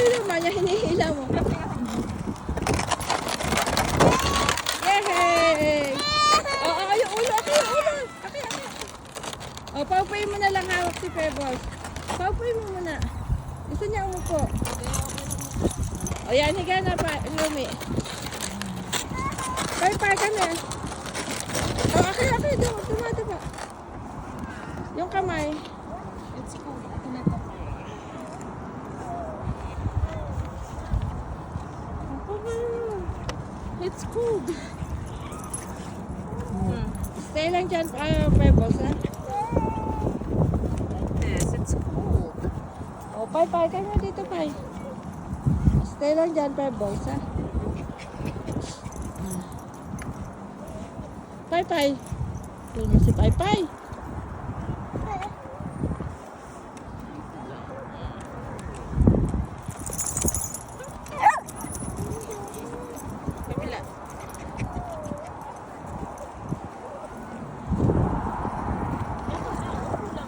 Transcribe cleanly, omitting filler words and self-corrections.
naman yung hinihila mo. Yay! Oo, yung ulo. Aki, yung ulo. Aki. O, paupuin mo na lang hawak si Pebbles. Paupuin mo muna. Gusto niya umupo. O yan, higa na pa, Lumi. Pay, kami. O, aki, dumata. Yung kamay. It's cool. Ito na to. It's cold. Stay lang dyan, Pebbles, ha? Yes, it's cold. O, Pay, kayo na dito, Pay. Stay lang dyan, Pebbles, ha? Pay. Tulong mo si Pay.